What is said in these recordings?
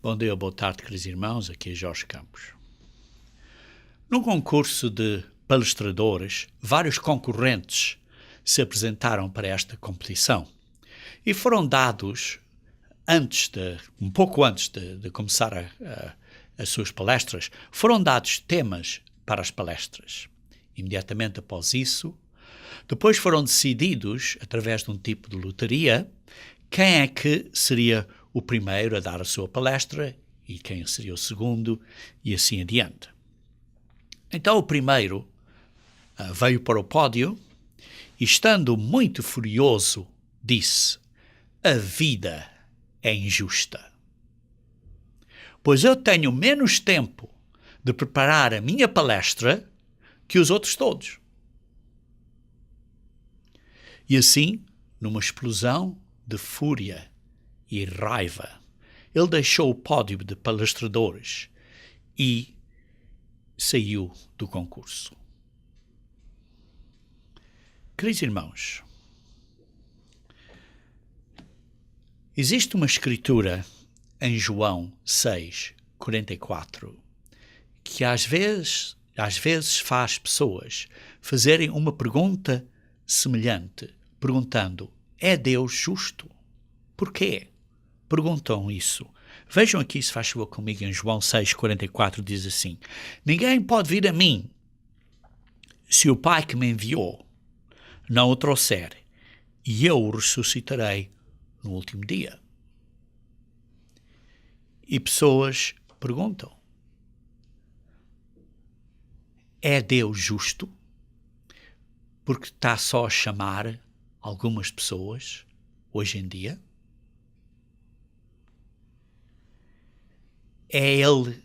Bom dia, boa tarde, queridos irmãos. Aqui é Jorge Campos. Num concurso de palestradores, vários concorrentes se apresentaram para esta competição e foram dados, um pouco antes de começar as suas palestras, foram dados temas para as palestras. Imediatamente após isso, depois foram decididos, através de um tipo de lotaria, quem é que seria o primeiro a dar a sua palestra e quem seria o segundo e assim adiante. Então o primeiro veio para o pódio e, estando muito furioso, disse: "A vida é injusta, pois eu tenho menos tempo de preparar a minha palestra que os outros todos." E assim, numa explosão de fúria e raiva, ele deixou o pódio de palestradores e saiu do concurso. Queridos irmãos, existe uma escritura em João 6:44 que às vezes faz pessoas fazerem uma pergunta semelhante, perguntando: é Deus justo? Porquê? Perguntam isso. Vejam aqui, se faz favor comigo, em João 6:44 diz assim: "Ninguém pode vir a mim se o Pai que me enviou não o trouxer, e eu o ressuscitarei no último dia." E pessoas perguntam: é Deus justo? Porque está só a chamar algumas pessoas hoje em dia? É Ele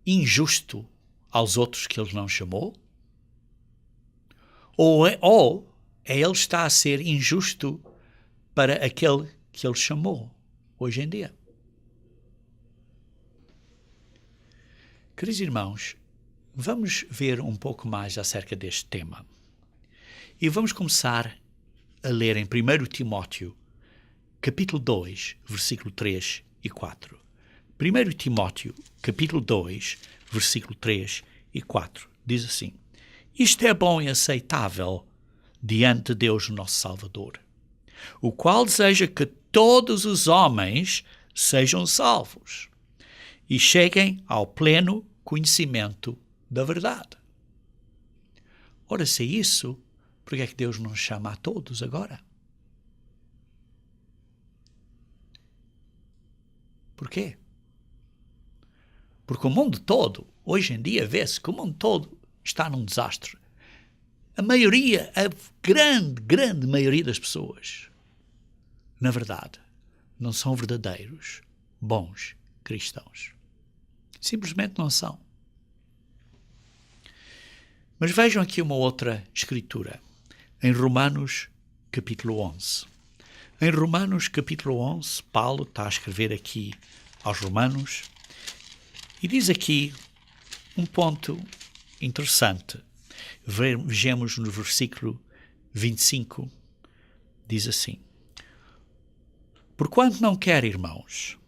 injusto aos outros que Ele não chamou? Ou Ele está a ser injusto para aquele que Ele chamou hoje em dia? Queridos irmãos, vamos ver um pouco mais acerca deste tema. E vamos começar a ler em 1 Timóteo, capítulo 2, versículo 3 e 4. 1 Timóteo, capítulo 2, versículo 3 e 4, diz assim: "Isto é bom e aceitável diante de Deus, o nosso Salvador, o qual deseja que todos os homens sejam salvos e cheguem ao pleno conhecimento da verdade." Ora, se é isso, por que é que Deus não chama a todos agora? Por quê? Porque o mundo todo, hoje em dia, vê-se que o mundo todo está num desastre. A grande maioria das pessoas, na verdade, não são verdadeiros, bons cristãos. Simplesmente não são. Mas vejam aqui uma outra escritura, em Romanos, capítulo 11. Em Romanos, capítulo 11, Paulo está a escrever aqui aos Romanos, e diz aqui um ponto interessante. Vejamos no versículo 25, diz assim: "Porquanto não quero, irmãos,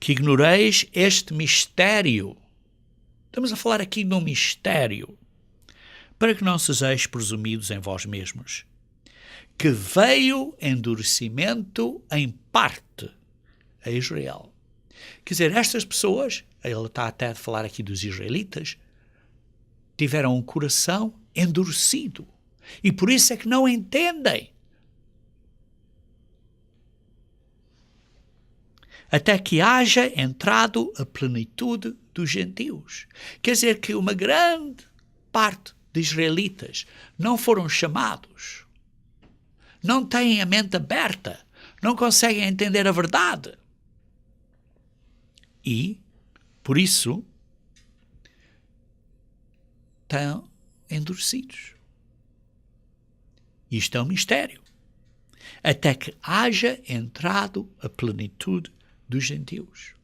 que ignoreis este mistério." Estamos a falar aqui de um mistério. "Para que não sejais presumidos em vós mesmos, que veio endurecimento em parte a Israel." Quer dizer, estas pessoas, ele está até a falar aqui dos israelitas, tiveram um coração endurecido e por isso é que não entendem. Até que haja entrado a plenitude dos gentios. Quer dizer que uma grande parte de israelitas não foram chamados, não têm a mente aberta, não conseguem entender a verdade. E, por isso, estão endurecidos. Isto é um mistério. Até que haja entrado a plenitude dos gentios.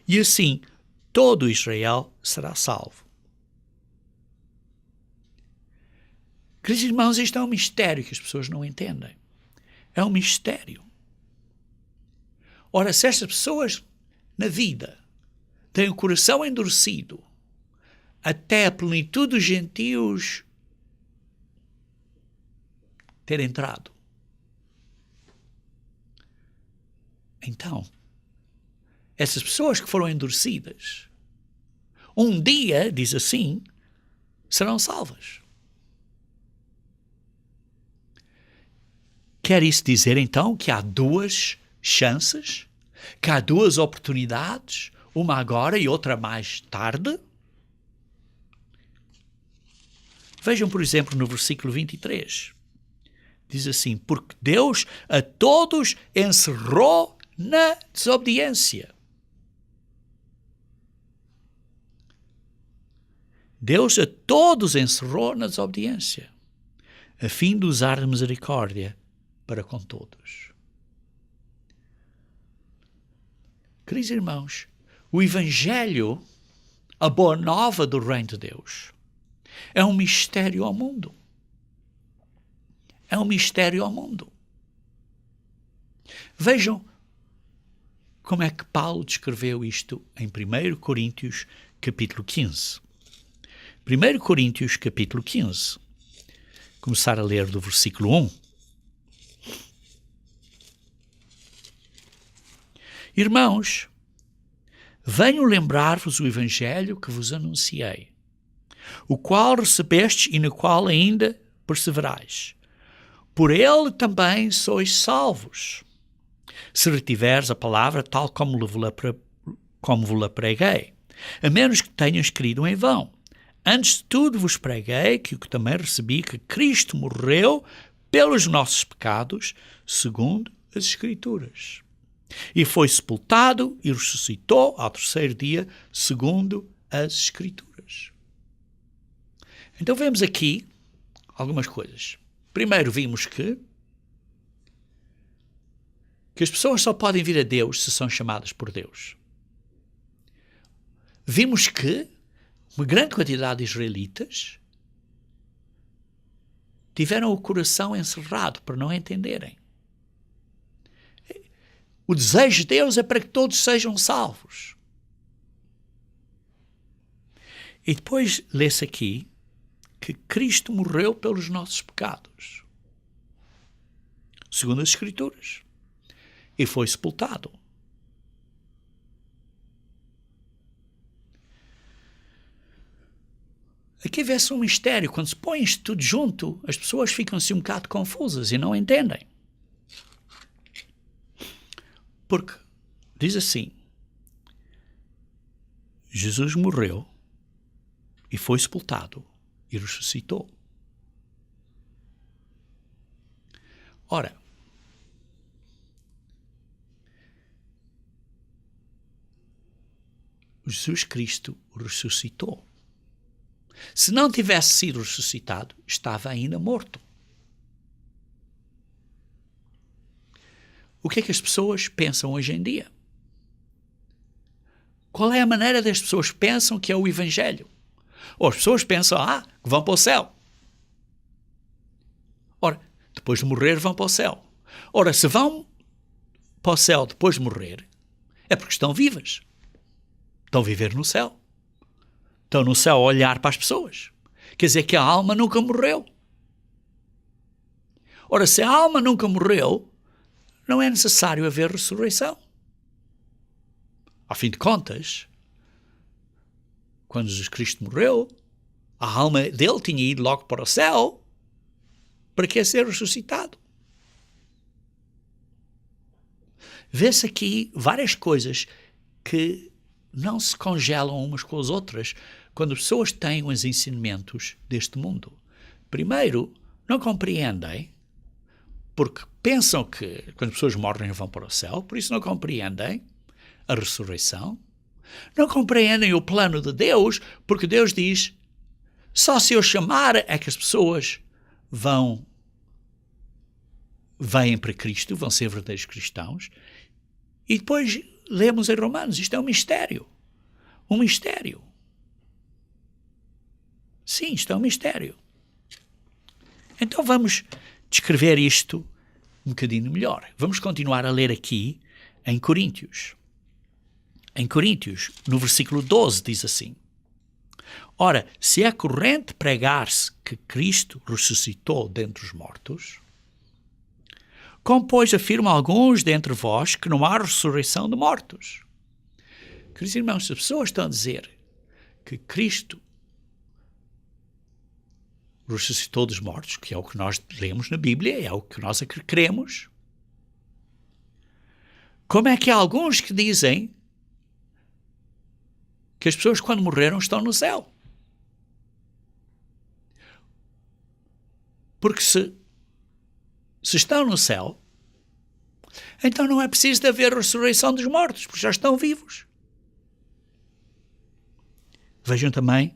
E assim, todo Israel será salvo. Queridos irmãos, isto é um mistério que as pessoas não entendem. É um mistério. Ora, se estas pessoas na vida têm o coração endurecido até a plenitude dos gentios ter entrado, então, essas pessoas que foram endurecidas, um dia, diz assim, serão salvas. Quer isso dizer, então, que há duas chances, que há duas oportunidades, uma agora e outra mais tarde? Vejam, por exemplo, no versículo 23. Diz assim, porque Deus a todos encerrou na desobediência. Deus a todos encerrou na desobediência, a fim de usar a misericórdia para com todos. Queridos irmãos, o Evangelho, a boa nova do reino de Deus, é um mistério ao mundo. É um mistério ao mundo. Vejam como é que Paulo descreveu isto em 1 Coríntios, capítulo 15. 1 Coríntios, capítulo 15. Começar a ler do versículo 1. Irmãos, venho lembrar-vos o Evangelho que vos anunciei, o qual recebestes e no qual ainda perseverais. Por ele também sois salvos, se retiveres a palavra tal como vos-la preguei, a menos que tenhas querido em vão. Antes de tudo vos preguei que o que também recebi, que Cristo morreu pelos nossos pecados, segundo as Escrituras, e foi sepultado e ressuscitou ao terceiro dia, segundo as Escrituras. Então vemos aqui algumas coisas. Primeiro vimos que as pessoas só podem vir a Deus se são chamadas por Deus. Vimos que uma grande quantidade de israelitas tiveram o coração encerrado para não entenderem. O desejo de Deus é para que todos sejam salvos. E depois lê-se aqui que Cristo morreu pelos nossos pecados, segundo as Escrituras, e foi sepultado. Aqui vê-se um mistério. Quando se põe isto tudo junto, as pessoas ficam-se um bocado confusas e não entendem. Porque diz assim, Jesus morreu e foi sepultado e ressuscitou. Ora, Jesus Cristo ressuscitou. Se não tivesse sido ressuscitado, estava ainda morto. O que é que as pessoas pensam hoje em dia? Qual é a maneira das pessoas pensam que é o Evangelho? Ou as pessoas pensam, que vão para o céu. Ora, depois de morrer vão para o céu. Ora, se vão para o céu depois de morrer, é porque estão vivas. Estão a viver no céu. Estão no céu a olhar para as pessoas. Quer dizer que a alma nunca morreu. Ora, se a alma nunca morreu, não é necessário haver ressurreição. Ao fim de contas, quando Jesus Cristo morreu, a alma dele tinha ido logo para o céu para que ser ressuscitado. Vê-se aqui várias coisas que não se congelam umas com as outras quando as pessoas têm os ensinamentos deste mundo. Primeiro, não compreendem, porque pensam que quando as pessoas morrem vão para o céu, por isso não compreendem a ressurreição. Não compreendem o plano de Deus, porque Deus diz, só se eu chamar é que as pessoas vêm para Cristo, vão ser verdadeiros cristãos. E depois lemos em Romanos, isto é um mistério. Um mistério. Sim, isto é um mistério. Então vamos descrever isto um bocadinho melhor. Vamos continuar a ler aqui em Coríntios. Em Coríntios, no versículo 12, diz assim: ora, se é corrente pregar-se que Cristo ressuscitou dentre os mortos, como, pois, afirmam alguns dentre vós que não há ressurreição de mortos? Queridos irmãos, se as pessoas estão a dizer que Cristo ressuscitou dos mortos, que é o que nós lemos na Bíblia, é o que nós cremos, como é que há alguns que dizem que as pessoas, quando morreram, estão no céu? Porque se estão no céu, então não é preciso de haver ressurreição dos mortos, porque já estão vivos. Vejam também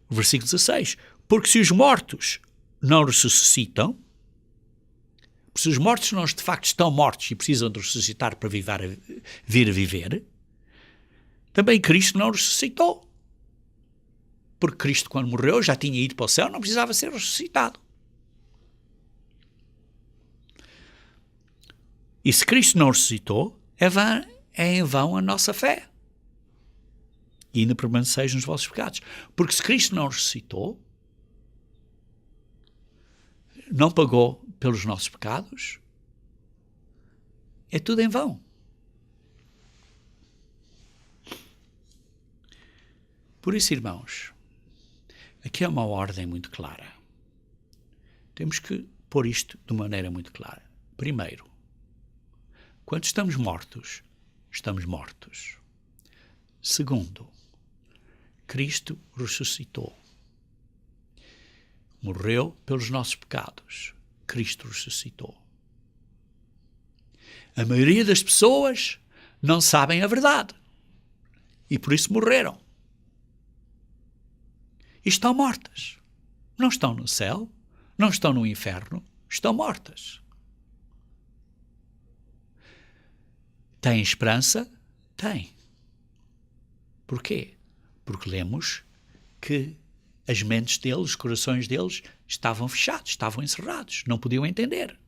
o versículo 16. Porque se os mortos não ressuscitam, se os mortos não de facto estão mortos e precisam de ressuscitar para vir a viver, também Cristo não ressuscitou. Porque Cristo, quando morreu, já tinha ido para o céu, não precisava ser ressuscitado. E se Cristo não ressuscitou, é em vão a nossa fé. E ainda permaneceis nos vossos pecados. Porque se Cristo não ressuscitou, não pagou pelos nossos pecados, é tudo em vão. Por isso, irmãos, aqui é uma ordem muito clara. Temos que pôr isto de maneira muito clara. Primeiro, quando estamos mortos, estamos mortos. Segundo, Cristo ressuscitou. Morreu pelos nossos pecados. Cristo ressuscitou. A maioria das pessoas não sabem a verdade. E por isso morreram. E estão mortas. Não estão no céu, não estão no inferno, estão mortas. Têm esperança? Têm. Porquê? Porque lemos que as mentes deles, os corações deles estavam fechados, estavam encerrados, não podiam entender.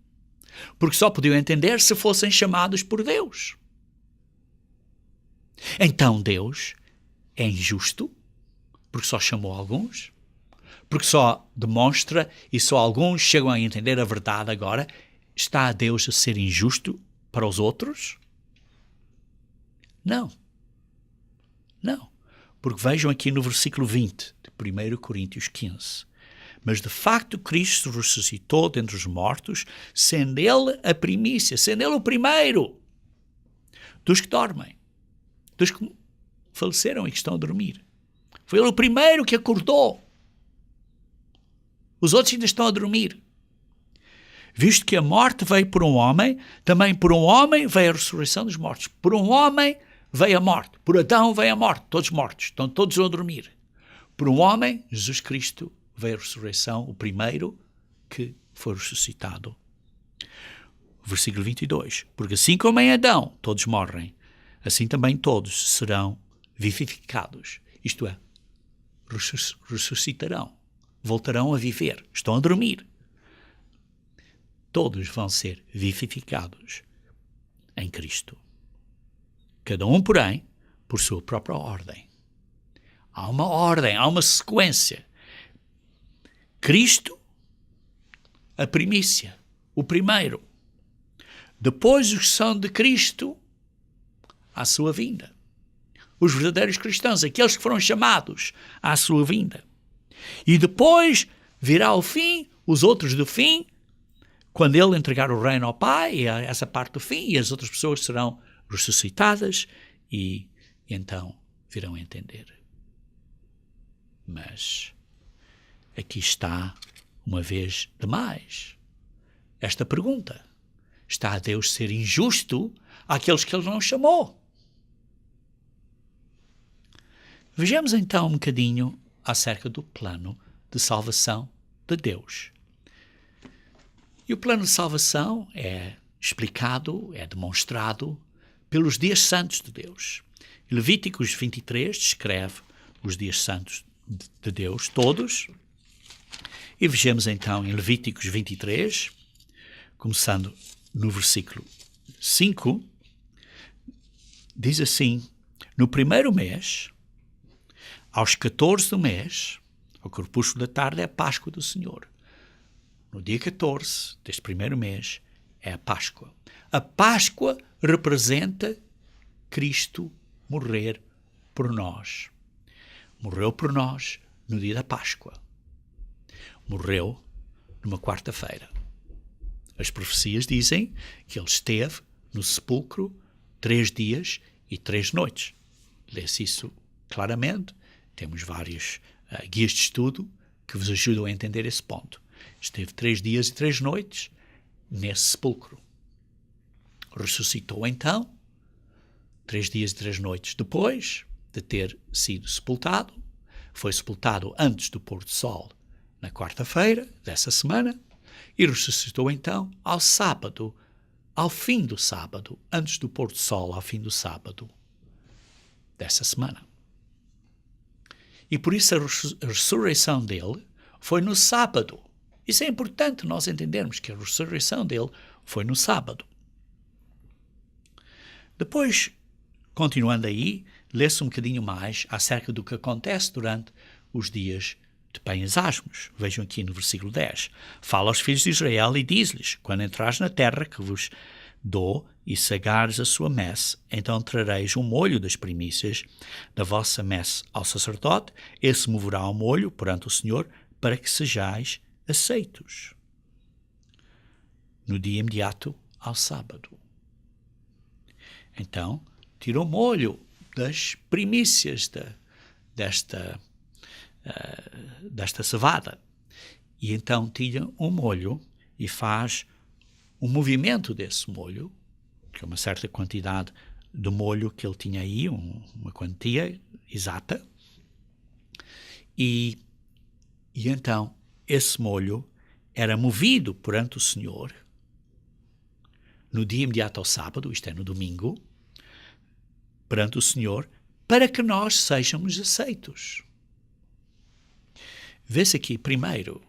Porque só podiam entender se fossem chamados por Deus. Então Deus é injusto, porque só chamou alguns, porque só demonstra e só alguns chegam a entender a verdade agora. Está Deus a ser injusto para os outros? Não. Não. Porque vejam aqui no versículo 20 de 1 Coríntios 15. Mas de facto Cristo ressuscitou dentre os mortos, sendo ele a primícia, sendo ele o primeiro dos que dormem, dos que faleceram e que estão a dormir. Foi ele o primeiro que acordou. Os outros ainda estão a dormir. Visto que a morte veio por um homem, também por um homem veio a ressurreição dos mortos. Por um homem veio a morte. Por Adão veio a morte. Todos mortos. Estão todos a dormir. Por um homem, Jesus Cristo, veio a ressurreição, o primeiro que foi ressuscitado. Versículo 22. Porque assim como em Adão todos morrem, assim também todos serão vivificados. Isto é, ressuscitarão. Voltarão a viver. Estão a dormir. Todos vão ser vivificados em Cristo. Cada um, porém, por sua própria ordem. Há uma ordem, há uma sequência. Cristo, a primícia, o primeiro. Depois os que são de Cristo, à sua vinda. Os verdadeiros cristãos, aqueles que foram chamados à sua vinda. E depois virá o fim, os outros do fim, quando ele entregar o reino ao Pai, e essa parte do fim, e as outras pessoas serão ressuscitadas e então virão a entender. Mas aqui está, uma vez de mais, esta pergunta. Está a Deus ser injusto àqueles que ele não chamou? Vejamos então um bocadinho acerca do plano de salvação de Deus. E o plano de salvação é explicado, é demonstrado pelos dias santos de Deus. Levíticos 23 descreve os dias santos de Deus, todos. E vejamos então em Levíticos 23, começando no versículo 5, diz assim: no primeiro mês, aos 14 do mês, ao crepúsculo da tarde, é a Páscoa do Senhor. No dia 14 deste primeiro mês é a Páscoa. A Páscoa representa Cristo morrer por nós. Morreu por nós no dia da Páscoa. Morreu numa quarta-feira. As profecias dizem que ele esteve no sepulcro 3 dias e 3 noites. Lê-se isso claramente. Temos vários guias de estudo que vos ajudam a entender esse ponto. Esteve 3 dias e 3 noites nesse sepulcro. Ressuscitou então, 3 dias e 3 noites depois de ter sido sepultado. Foi sepultado antes do pôr do sol, na quarta-feira dessa semana, e ressuscitou então ao sábado, ao fim do sábado, antes do pôr do sol, ao fim do sábado dessa semana. E por isso a ressurreição dele foi no sábado. Isso é importante nós entendermos que a ressurreição dele foi no sábado. Depois, continuando aí, lê-se um bocadinho mais acerca do que acontece durante os dias de Pães Asmos. Vejam aqui no versículo 10. Fala aos filhos de Israel e diz-lhes: quando entrares na terra que vos dou e sagares a sua messe, então trareis um molho das primícias da vossa messe ao sacerdote, esse moverá o molho perante o Senhor, para que sejais aceitos no dia imediato ao sábado. Então, tira o molho das primícias desta cevada. E então tira um molho e faz um movimento desse molho, que é uma certa quantidade de molho que ele tinha aí, uma quantia exata. E então esse molho era movido perante o Senhor no dia imediato ao sábado, isto é, no domingo, perante o Senhor, para que nós sejamos aceitos. Vê-se aqui, primeiro,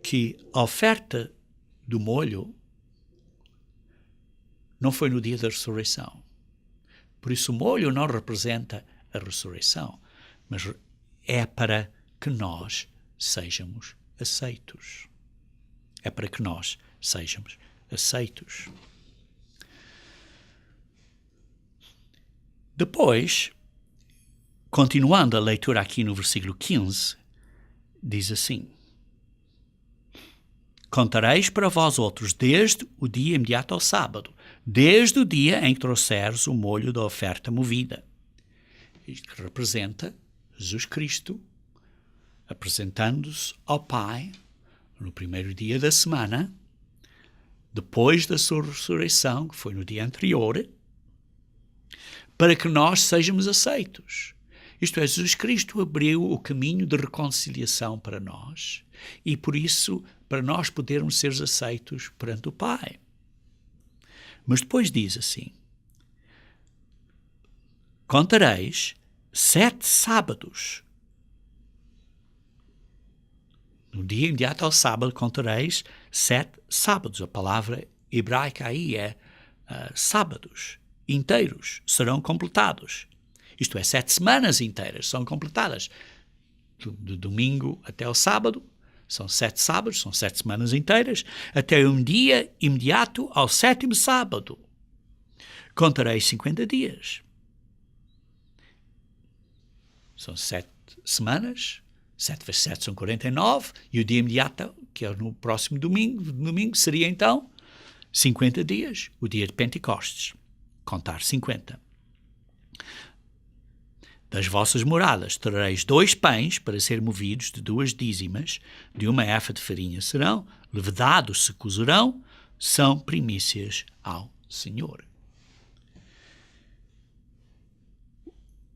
que a oferta do molho não foi no dia da ressurreição. Por isso o molho não representa a ressurreição, mas é para que nós sejamos aceitos. É para que nós sejamos aceitos. Depois, continuando a leitura aqui no versículo 15, diz assim: contareis para vós outros desde o dia imediato ao sábado, desde o dia em que trouxeres o molho da oferta movida. Isto que representa Jesus Cristo apresentando-se ao Pai no primeiro dia da semana, depois da sua ressurreição, que foi no dia anterior, para que nós sejamos aceitos. Isto é, Jesus Cristo abriu o caminho de reconciliação para nós e, por isso, para nós podermos ser aceitos perante o Pai. Mas depois diz assim: contareis 7 sábados. No dia imediato ao sábado, contareis 7 sábados. A palavra hebraica aí é sábados inteiros serão completados. Isto é, 7 semanas inteiras são completadas. Do domingo até ao sábado, são 7 sábados, são 7 semanas inteiras, até um dia imediato ao 7º sábado. Contarei 50 dias. São 7 semanas, 7 vezes 7 são 49, e o dia imediato, que é no próximo domingo seria então 50 dias, o dia de Pentecostes. Contar 50. Das vossas moradas trareis 2 pães para ser movidos de 2 dízimas, de 1 efa de farinha serão, levedados se cozerão, são primícias ao Senhor.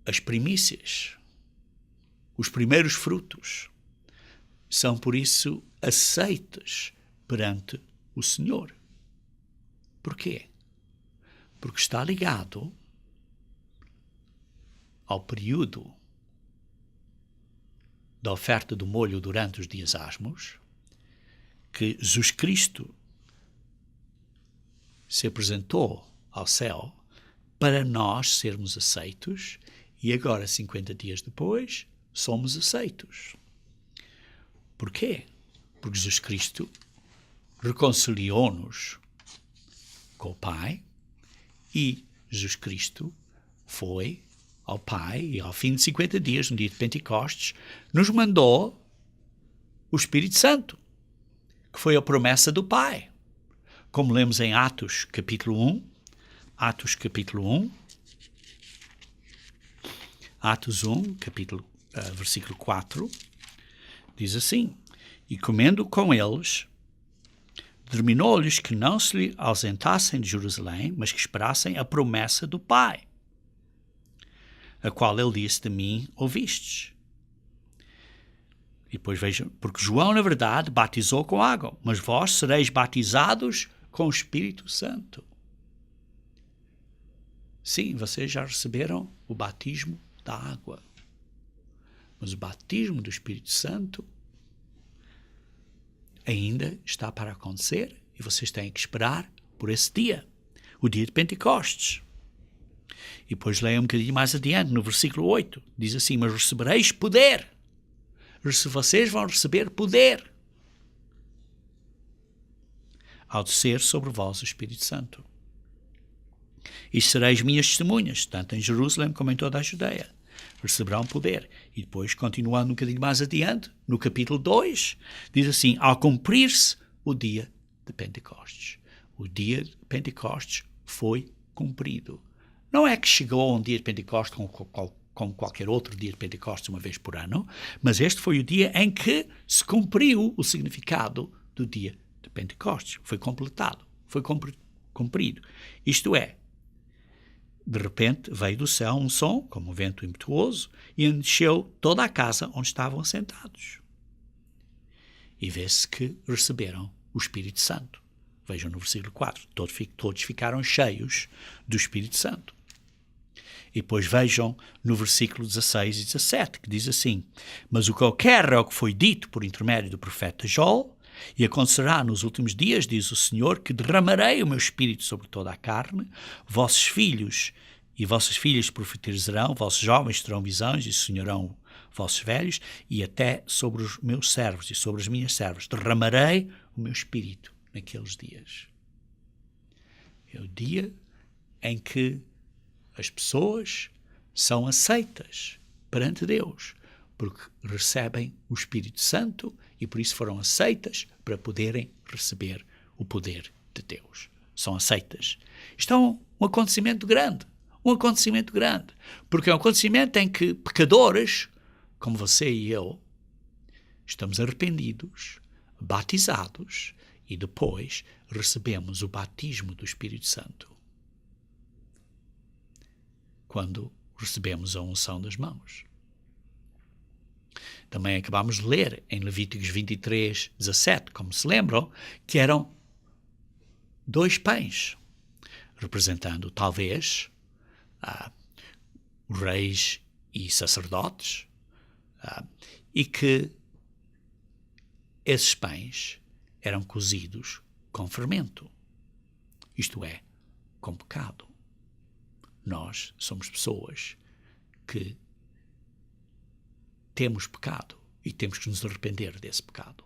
As primícias, os primeiros frutos, são por isso aceitas perante o Senhor. Porquê? Porque está ligado ao período da oferta do molho durante os dias asmos, que Jesus Cristo se apresentou ao céu para nós sermos aceitos, e agora, 50 dias depois, somos aceitos. Porquê? Porque Jesus Cristo reconciliou-nos com o Pai, e Jesus Cristo foi ao Pai, e ao fim de 50 dias, no dia de Pentecostes, nos mandou o Espírito Santo, que foi a promessa do Pai. Como lemos em Atos capítulo 1, Atos 1, versículo 4, diz assim: E comendo com eles, determinou-lhes que não se lhe ausentassem de Jerusalém, mas que esperassem a promessa do Pai, a qual ele disse: de mim ouvistes. E depois vejam, porque João, na verdade, batizou com água, mas vós sereis batizados com o Espírito Santo. Sim, vocês já receberam o batismo da água, mas o batismo do Espírito Santo ainda está para acontecer, e vocês têm que esperar por esse dia, o dia de Pentecostes. E depois leiam um bocadinho mais adiante, no versículo 8, diz assim: mas recebereis poder. Vocês vão receber poder ao descer sobre vós o Espírito Santo. E sereis minhas testemunhas, tanto em Jerusalém como em toda a Judeia. Receberão poder. E depois, continuando um bocadinho mais adiante, no capítulo 2, diz assim: ao cumprir-se o dia de Pentecostes. O dia de Pentecostes foi cumprido. Não é que chegou um dia de Pentecostes como qualquer outro dia de Pentecostes, uma vez por ano, mas este foi o dia em que se cumpriu o significado do dia de Pentecostes. Foi completado, foi cumprido. Isto é, de repente veio do céu um som, como um vento impetuoso, e encheu toda a casa onde estavam assentados. E vê-se que receberam o Espírito Santo. Vejam no versículo 4, todos ficaram cheios do Espírito Santo. E depois vejam no versículo 16 e 17, que diz assim: mas o que eu quero é o que foi dito por intermédio do profeta Joel, e acontecerá nos últimos dias, diz o Senhor, que derramarei o meu Espírito sobre toda a carne, vossos filhos e vossas filhas profetizarão, vossos jovens terão visões e sonharão vossos velhos, e até sobre os meus servos e sobre as minhas servas derramarei o meu Espírito naqueles dias. É o dia em que as pessoas são aceitas perante Deus, porque recebem o Espírito Santo e por isso foram aceitas para poderem receber o poder de Deus. São aceitas. Isto é um acontecimento grande, porque é um acontecimento em que pecadores, como você e eu, estamos arrependidos, batizados e depois recebemos o batismo do Espírito Santo, quando recebemos a unção das mãos. Também acabamos de ler em Levíticos 23, 17, como se lembram, que eram 2 pães, representando talvez reis e sacerdotes, e que esses pães eram cozidos com fermento, isto é, com pecado. Nós somos pessoas que temos pecado e temos que nos arrepender desse pecado.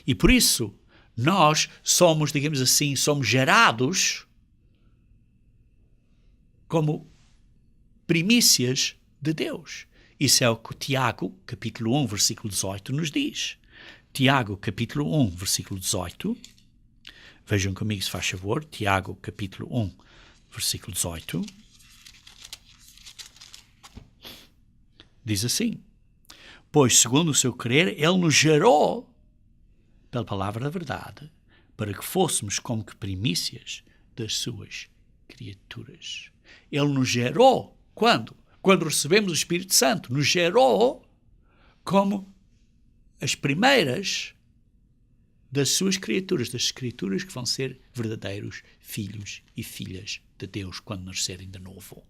E por isso, nós somos, digamos assim, somos gerados como primícias de Deus. Isso é o que Tiago, capítulo 1, versículo 18, nos diz. Tiago, capítulo 1, versículo 18. Vejam comigo, se faz favor. Tiago, capítulo 1, versículo 18. Diz assim: pois, segundo o seu querer, ele nos gerou pela palavra da verdade, para que fôssemos como que primícias das suas criaturas. Ele nos gerou, quando? Quando recebemos o Espírito Santo, nos gerou como as primeiras das suas criaturas, das criaturas que vão ser verdadeiros filhos e filhas de Deus quando nascerem de novo.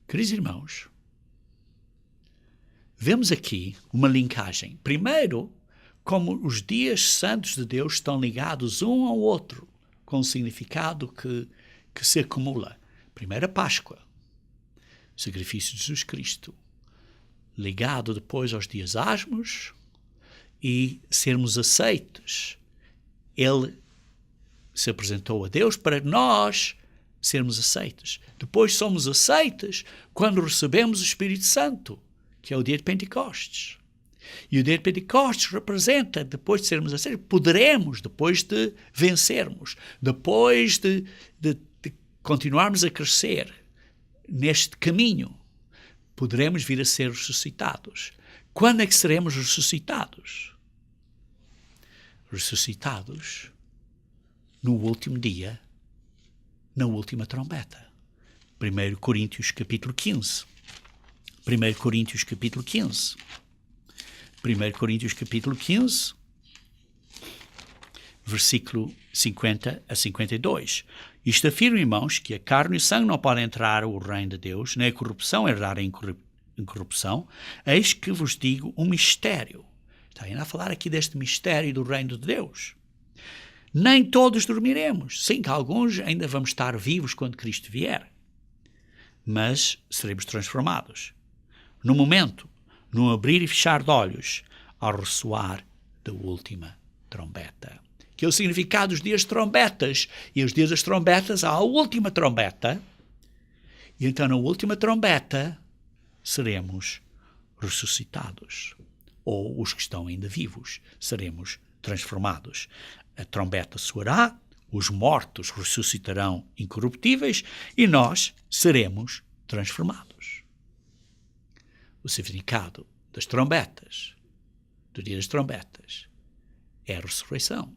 Queridos irmãos, vemos aqui uma linkagem. Primeiro, como os dias santos de Deus estão ligados um ao outro, com um significado que se acumula. Primeiro a Páscoa, o sacrifício de Jesus Cristo, ligado depois aos dias asmos e sermos aceitos. Ele se apresentou a Deus para nós sermos aceitos. Depois somos aceitos quando recebemos o Espírito Santo, que é o dia de Pentecostes. E o dia de Pentecostes representa, depois de sermos aceitos, poderemos, depois de vencermos, depois de continuarmos a crescer neste caminho, poderemos vir a ser ressuscitados. Quando é que seremos ressuscitados? Ressuscitados no último dia, na última trombeta. 1 Coríntios capítulo 15. 1 Coríntios capítulo 15. 1 Coríntios capítulo 15, versículo 50 a 52. Isto afirma, irmãos, que a carne e o sangue não podem entrar no reino de Deus, nem a corrupção herdar a incorrupção. Eis que vos digo um mistério. Está ainda a falar aqui deste mistério do reino de Deus. Nem todos dormiremos. Sim, que alguns ainda vamos estar vivos quando Cristo vier. Mas seremos transformados. No momento, no abrir e fechar de olhos, ao ressoar da última trombeta. Que é o significado dos dias de trombetas. E os dias das trombetas, há a última trombeta. E então, na última trombeta, seremos ressuscitados. Ou os que estão ainda vivos, seremos transformados. A trombeta soará, os mortos ressuscitarão incorruptíveis e nós seremos transformados. O significado das trombetas, do dia das trombetas, é a ressurreição.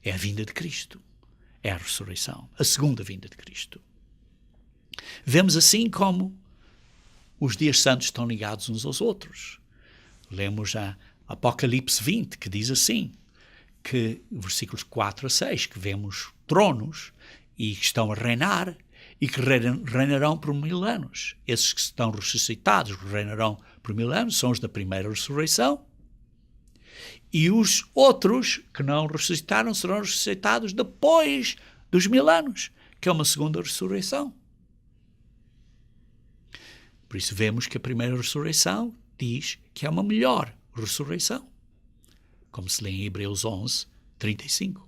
É a vinda de Cristo. É a ressurreição. A segunda vinda de Cristo. Vemos assim como os dias santos estão ligados uns aos outros. Lemos a Apocalipse 20, que diz assim, que versículos 4 a 6, que vemos tronos e que estão a reinar e que reinarão por 1000 anos. Esses que estão ressuscitados reinarão por 1000 anos, são os da primeira ressurreição. E os outros que não ressuscitaram serão ressuscitados depois dos 1000 anos, que é uma segunda ressurreição. Por isso vemos que a primeira ressurreição diz que é uma melhor ressurreição, como se lê em Hebreus 11, 35.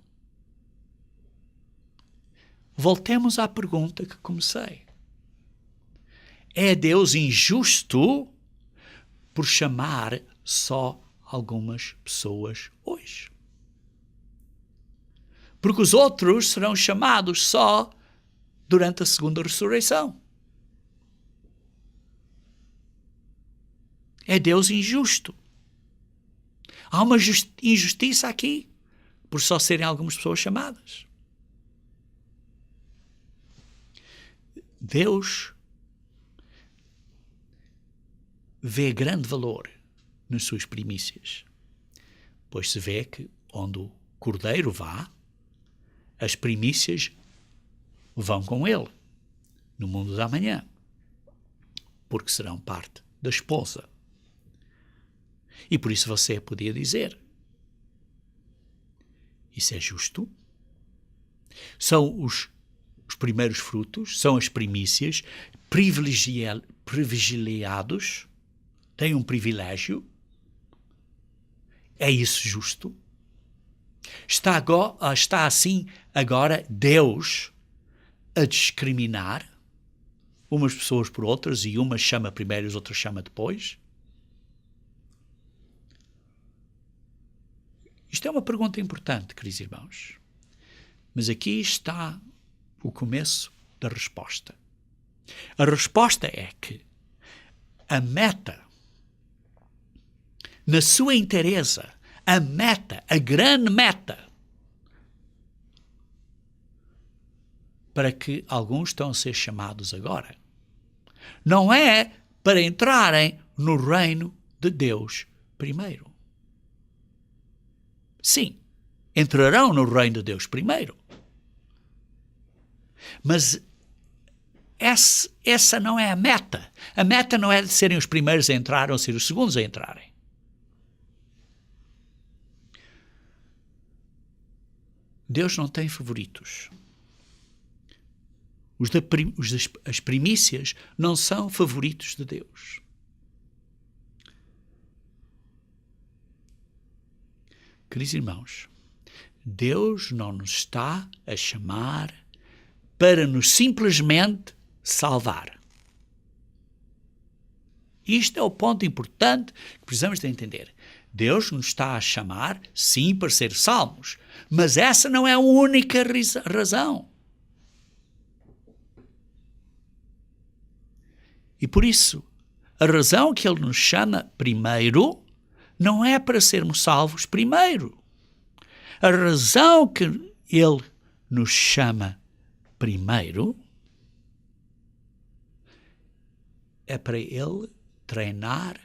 Voltemos à pergunta que comecei. É Deus injusto por chamar só algumas pessoas hoje? Porque os outros serão chamados só durante a segunda ressurreição. É Deus injusto. Há uma injustiça aqui por só serem algumas pessoas chamadas. Deus vê grande valor nas suas primícias, pois se vê que onde o cordeiro vá, as primícias vão com ele no mundo da manhã, porque serão parte da esposa. E por isso você podia dizer, isso é justo? São os primeiros frutos, são as primícias, privilegiados, têm um privilégio. É isso justo? Está assim agora Deus a discriminar umas pessoas por outras e umas chama primeiro e as outras chama depois? Isto é uma pergunta importante, queridos irmãos. Mas aqui está o começo da resposta. A resposta é que a meta, na sua inteireza, a meta, a grande meta, para que alguns estão a ser chamados agora, não é para entrarem no reino de Deus primeiro. Sim, entrarão no reino de Deus primeiro. Mas essa não é a meta. A meta não é de serem os primeiros a entrar ou ser os segundos a entrarem. Deus não tem favoritos. As primícias não são favoritos de Deus. Queridos irmãos, Deus não nos está a chamar para nos simplesmente salvar. Isto é o ponto importante que precisamos de entender. Deus nos está a chamar, sim, para ser salvos, mas essa não é a única razão. E por isso, a razão que Ele nos chama primeiro não é para sermos salvos primeiro. A razão que Ele nos chama primeiro é para Ele treinar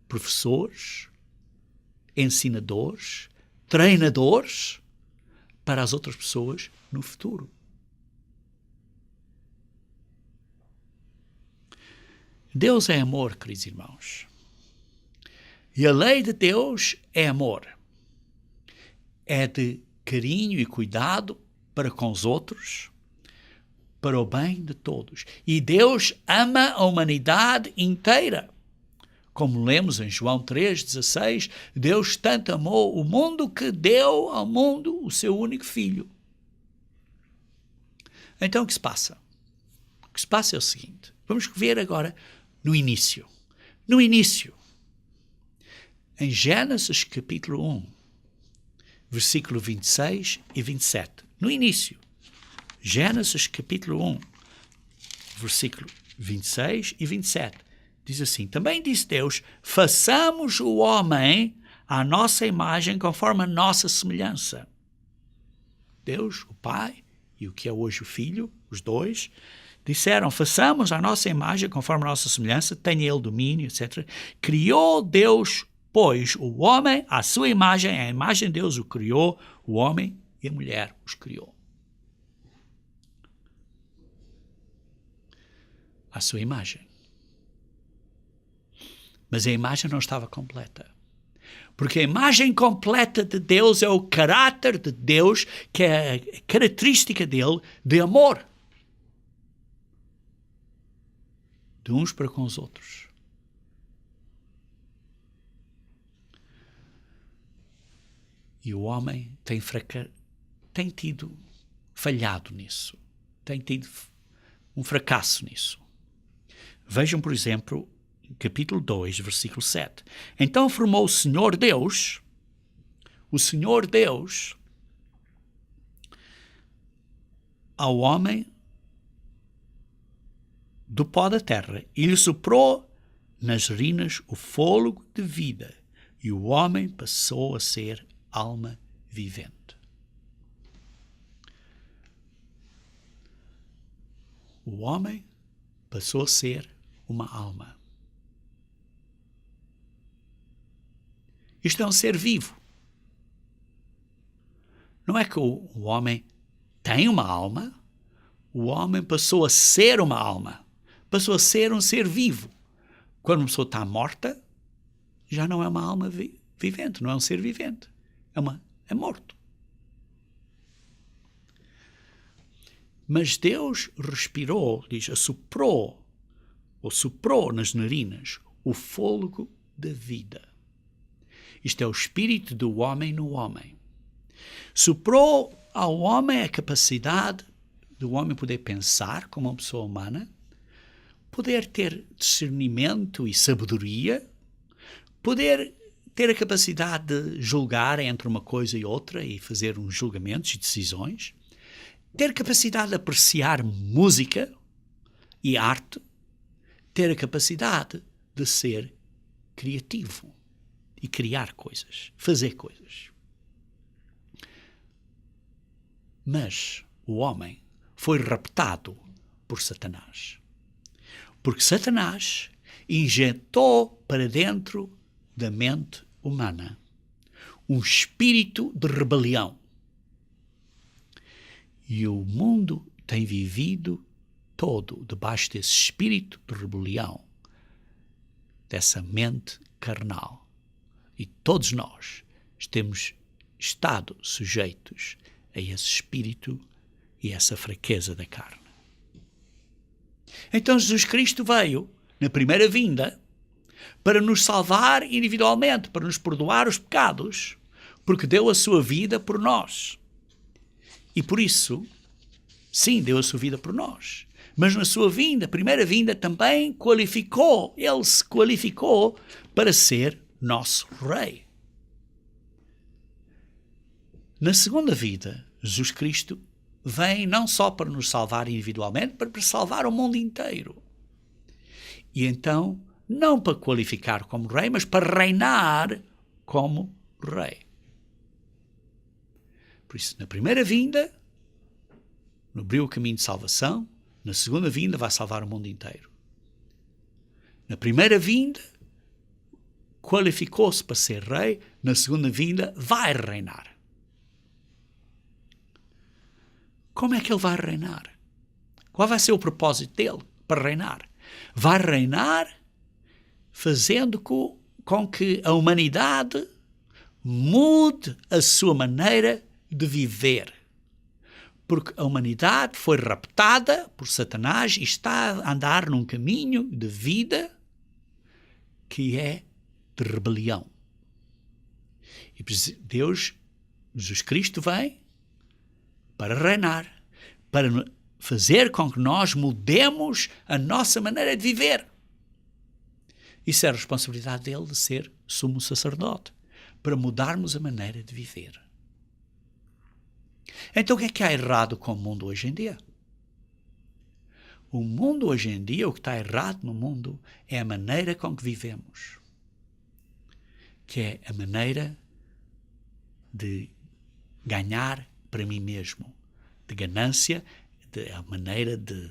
professores, ensinadores, treinadores para as outras pessoas no futuro. Deus é amor, queridos irmãos. E a lei de Deus é amor. É de carinho e cuidado para com os outros, para o bem de todos. E Deus ama a humanidade inteira. Como lemos em João 3,16, Deus tanto amou o mundo que deu ao mundo o seu único filho. Então o que se passa? O que se passa é o seguinte. Vamos ver agora no início. No início, em Gênesis capítulo 1, versículo 26 e 27. No início, Gênesis capítulo 1, versículo 26 e 27. Diz assim: também disse Deus, façamos o homem à nossa imagem conforme a nossa semelhança. Deus, o Pai, e o que é hoje o Filho, os dois, disseram, façamos à nossa imagem conforme a nossa semelhança, tenha ele domínio, etc. Criou Deus, pois, o homem à sua imagem, a imagem de Deus o criou, o homem e a mulher os criou. À sua imagem. Mas a imagem não estava completa. Porque a imagem completa de Deus é o caráter de Deus, que é a característica dele de amor. De uns para com os outros. E o homem tem falhado nisso. Tem tido um fracasso nisso. Vejam, por exemplo, capítulo 2, versículo 7. Então formou o Senhor Deus, ao homem do pó da terra e lhe soprou nas narinas o fôlego de vida, e o homem passou a ser alma vivente. O homem passou a ser uma alma. Isto é um ser vivo. Não é que o homem tem uma alma, o homem passou a ser uma alma. Passou a ser um ser vivo. Quando uma pessoa está morta, já não é uma alma vivente, não é um ser vivente. É morto. Mas Deus respirou, soprou nas narinas o fôlego da vida. Isto é o espírito do homem no homem. Soprou ao homem a capacidade do homem poder pensar como uma pessoa humana, poder ter discernimento e sabedoria, poder ter a capacidade de julgar entre uma coisa e outra e fazer uns julgamentos e decisões, ter capacidade de apreciar música e arte, ter a capacidade de ser criativo e criar coisas, fazer coisas. Mas o homem foi raptado por Satanás. Porque Satanás injetou para dentro da mente humana um espírito de rebelião. E o mundo tem vivido todo debaixo desse espírito de rebelião, dessa mente carnal. E todos nós estado sujeitos a esse espírito e essa fraqueza da carne. Então Jesus Cristo veio, na primeira vinda, para nos salvar individualmente, para nos perdoar os pecados, porque deu a sua vida por nós. E por isso, sim, deu a sua vida por nós. Mas na sua vinda, primeira vinda, também ele se qualificou para ser nosso Rei. Na segunda vida, Jesus Cristo vem não só para nos salvar individualmente, mas para salvar o mundo inteiro. E então, não para qualificar como Rei, mas para reinar como Rei. Por isso, na primeira vinda, abriu o caminho de salvação. Na segunda vinda, vai salvar o mundo inteiro. Na primeira vinda, qualificou-se para ser Rei. Na segunda vinda, vai reinar. Como é que ele vai reinar? Qual vai ser o propósito dele para reinar? Vai reinar fazendo com que a humanidade mude a sua maneira de viver. Porque a humanidade foi raptada por Satanás e está a andar num caminho de vida que é de rebelião. E Deus, Jesus Cristo, vem para reinar, para fazer com que nós mudemos a nossa maneira de viver. Isso é a responsabilidade dele de ser sumo sacerdote, para mudarmos a maneira de viver. Então o que há errado com o mundo hoje em dia? O mundo hoje em dia, o que está errado no mundo é a maneira com que vivemos, que é a maneira de ganhar para mim mesmo, de ganância, a maneira de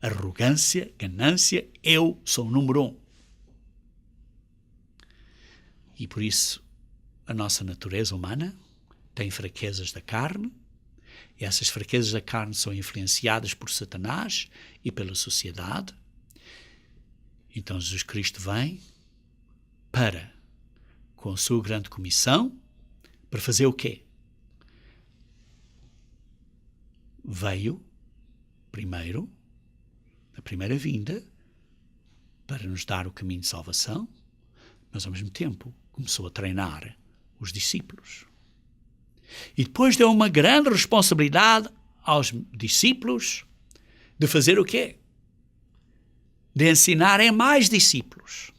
arrogância, ganância, eu sou o número 1. E por isso a nossa natureza humana tem fraquezas da carne, e essas fraquezas da carne são influenciadas por Satanás e pela sociedade. Então Jesus Cristo vem para, com a sua grande comissão, para fazer o quê? Veio, primeiro, na primeira vinda, para nos dar o caminho de salvação, mas ao mesmo tempo começou a treinar os discípulos. E depois deu uma grande responsabilidade aos discípulos de fazer o quê? De ensinarem mais discípulos.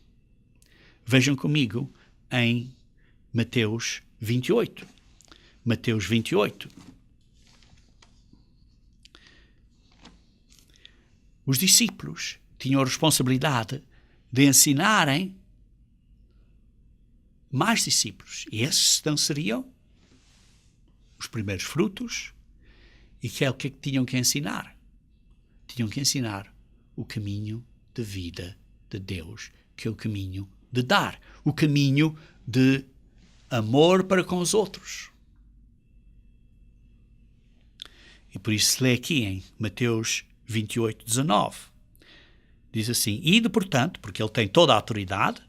Vejam comigo em Mateus 28. Mateus 28. Os discípulos tinham a responsabilidade de ensinarem mais discípulos. E esses então seriam os primeiros frutos. E que é o que tinham que ensinar? Tinham que ensinar o caminho de vida de Deus, que é o caminho de dar, o caminho de amor para com os outros. E por isso se lê aqui em Mateus 28, 19. Diz assim: ide, portanto, porque ele tem toda a autoridade,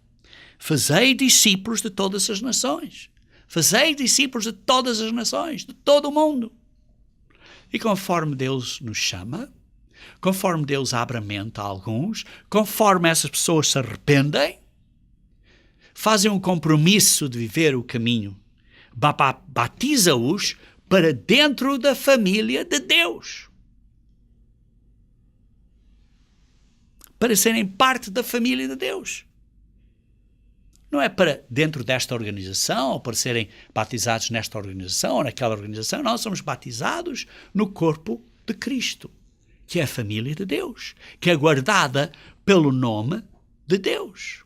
fazei discípulos de todas as nações. Fazei discípulos de todas as nações, de todo o mundo. E conforme Deus nos chama, conforme Deus abre a mente a alguns, conforme essas pessoas se arrependem, fazem um compromisso de viver o caminho, batiza-os para dentro da família de Deus. Para serem parte da família de Deus. Não é para dentro desta organização, ou para serem batizados nesta organização ou naquela organização. Nós somos batizados no corpo de Cristo, que é a família de Deus, que é guardada pelo nome de Deus.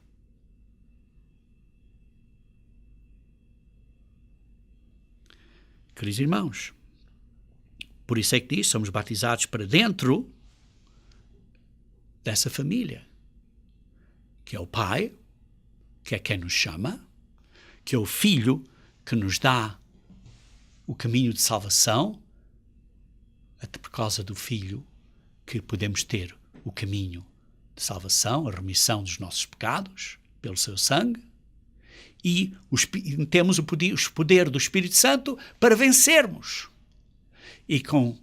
Queridos irmãos, por isso é que diz, somos batizados para dentro dessa família, que é o Pai, que é quem nos chama, que é o Filho que nos dá o caminho de salvação, até por causa do Filho que podemos ter o caminho de salvação, a remissão dos nossos pecados pelo seu sangue, e temos o poder do Espírito Santo para vencermos. E com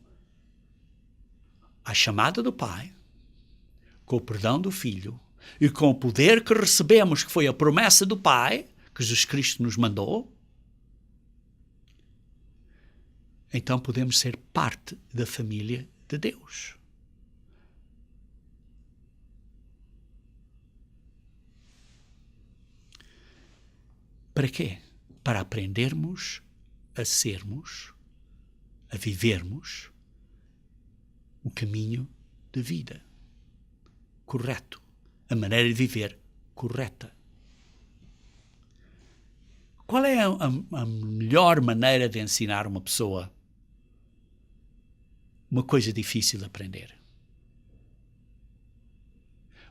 a chamada do Pai, com o perdão do Filho e com o poder que recebemos, que foi a promessa do Pai, que Jesus Cristo nos mandou, então podemos ser parte da família de Deus. Para quê? Para aprendermos a sermos, a vivermos o caminho de vida correto, a maneira de viver correta. Qual é a melhor maneira de ensinar uma pessoa uma coisa difícil de aprender?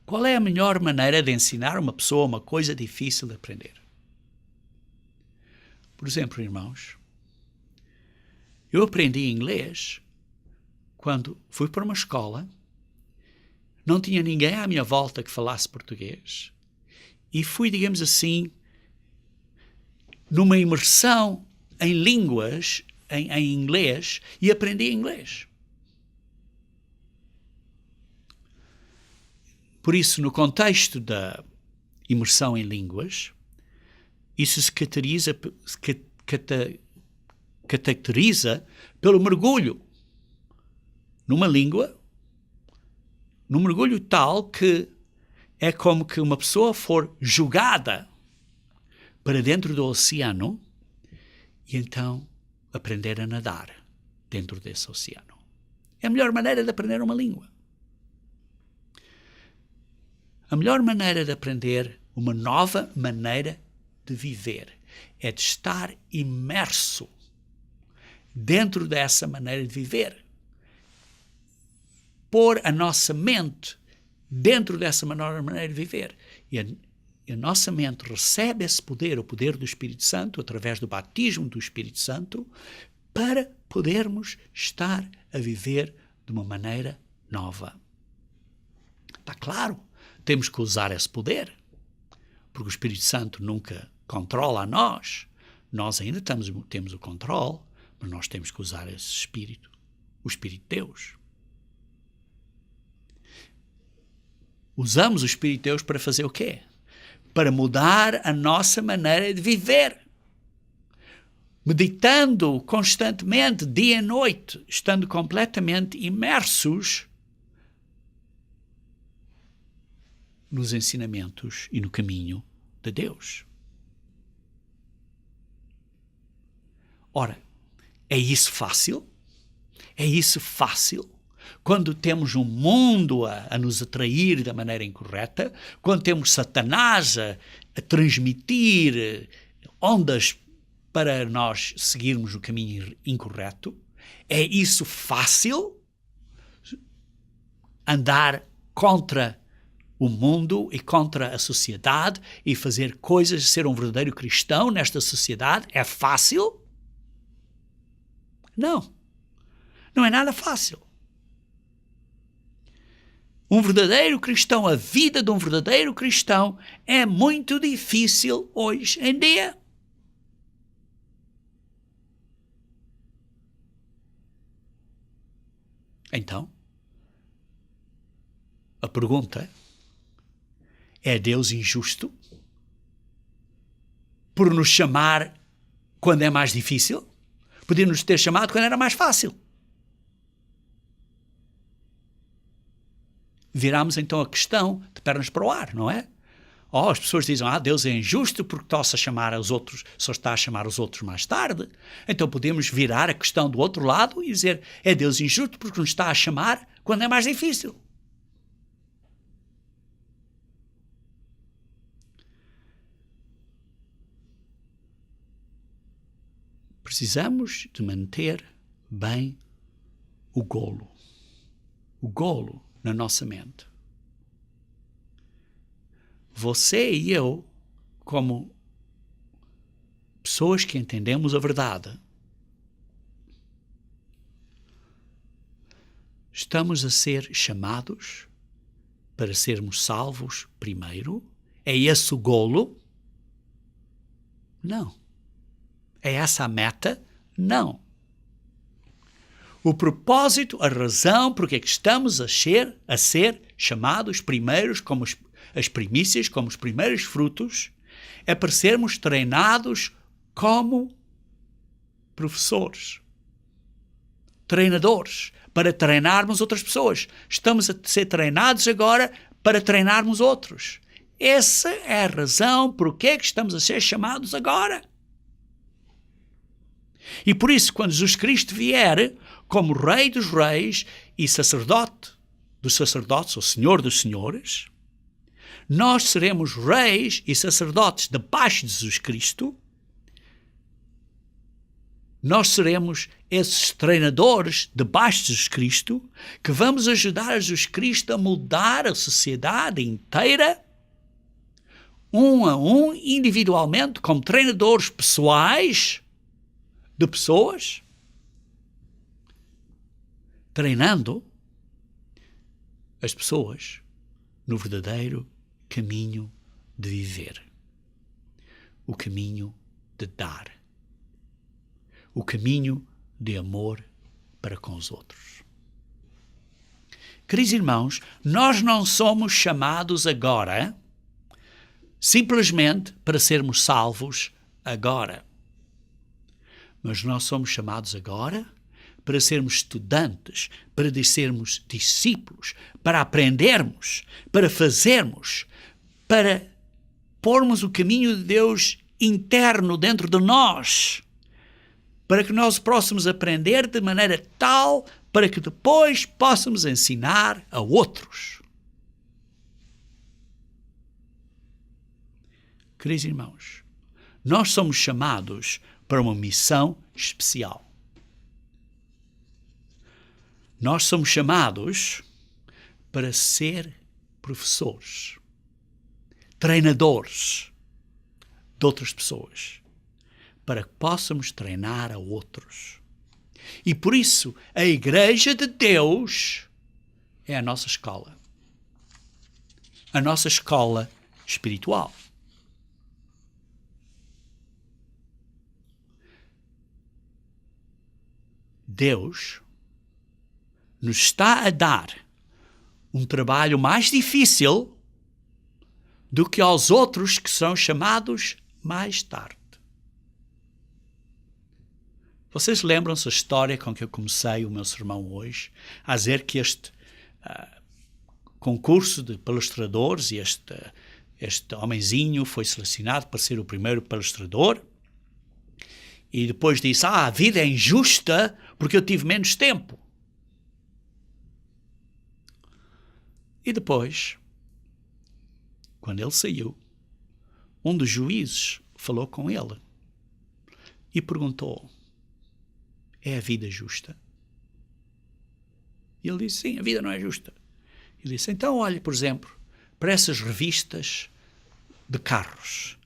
Qual é a melhor maneira de ensinar uma pessoa uma coisa difícil de aprender? Por exemplo, irmãos, eu aprendi inglês quando fui para uma escola, não tinha ninguém à minha volta que falasse português e fui, digamos assim, numa imersão em línguas, em inglês, e aprendi inglês. Por isso, no contexto da imersão em línguas, isso se caracteriza pelo mergulho numa língua, num mergulho tal que é como que uma pessoa for jogada para dentro do oceano e então aprender a nadar dentro desse oceano. É a melhor maneira de aprender uma língua. A melhor maneira de aprender uma nova maneira de viver é de estar imerso dentro dessa maneira de viver. Pôr a nossa mente dentro dessa maneira de viver. E a nossa mente recebe esse poder, o poder do Espírito Santo, através do batismo do Espírito Santo, para podermos estar a viver de uma maneira nova. Está claro, temos que usar esse poder, porque o Espírito Santo nunca controla a nós. Nós ainda temos o controle, mas nós temos que usar esse Espírito, o Espírito de Deus. Usamos o Espírito de Deus para fazer o quê? Para mudar a nossa maneira de viver. Meditando constantemente, dia e noite, estando completamente imersos nos ensinamentos e no caminho de Deus. Ora, é isso fácil? É isso fácil? Quando temos um mundo a nos atrair da maneira incorreta, quando temos Satanás a transmitir ondas para nós seguirmos o caminho incorreto, é isso fácil? Andar contra o mundo e contra a sociedade e fazer coisas, ser um verdadeiro cristão nesta sociedade, é fácil? Não. Não é nada fácil. Um verdadeiro cristão, a vida de um verdadeiro cristão é muito difícil hoje em dia. Então, a pergunta é: Deus injusto por nos chamar quando é mais difícil? Podia nos ter chamado quando era mais fácil. Viramos então a questão de pernas para o ar, não é? As pessoas dizem, Deus é injusto porque só está a chamar os outros mais tarde. Então podemos virar a questão do outro lado e dizer, é Deus injusto porque nos está a chamar quando é mais difícil. Precisamos de manter bem o golo na nossa mente. Você e eu, como pessoas que entendemos a verdade, estamos a ser chamados para sermos salvos primeiro. É esse o golo. Não. É essa a meta? Não. O propósito, a razão porque é que estamos a ser chamados primeiros, como as primícias, como os primeiros frutos, é para sermos treinados como professores, treinadores, para treinarmos outras pessoas. Estamos a ser treinados agora para treinarmos outros. Essa é a razão por que é que estamos a ser chamados agora. E por isso, quando Jesus Cristo vier como Rei dos Reis e Sacerdote dos sacerdotes, ou Senhor dos Senhores, nós seremos reis e sacerdotes debaixo de Jesus Cristo. Nós seremos esses treinadores debaixo de Jesus Cristo que vamos ajudar a Jesus Cristo a mudar a sociedade inteira, um a um, individualmente, como treinadores pessoais de pessoas, treinando as pessoas no verdadeiro caminho de viver, o caminho de dar, o caminho de amor para com os outros. Queridos irmãos, nós não somos chamados agora simplesmente para sermos salvos agora. Mas nós somos chamados agora para sermos estudantes, para sermos discípulos, para aprendermos, para fazermos, para pormos o caminho de Deus interno dentro de nós, para que nós possamos aprender de maneira tal para que depois possamos ensinar a outros. Queridos irmãos, nós somos chamados para uma missão especial. Nós somos chamados para ser professores, treinadores de outras pessoas, para que possamos treinar a outros. E por isso, a Igreja de Deus é a nossa escola espiritual. Deus nos está a dar um trabalho mais difícil do que aos outros que serão chamados mais tarde. Vocês lembram-se a história com que eu comecei o meu sermão hoje, a dizer que este concurso de palestradores, e este homenzinho foi selecionado para ser o primeiro palestrador, e depois disse, a vida é injusta porque eu tive menos tempo. E depois, quando ele saiu, um dos juízes falou com ele e perguntou, é a vida justa? E ele disse, sim, a vida não é justa. Ele disse, então olhe, por exemplo, para essas revistas de carros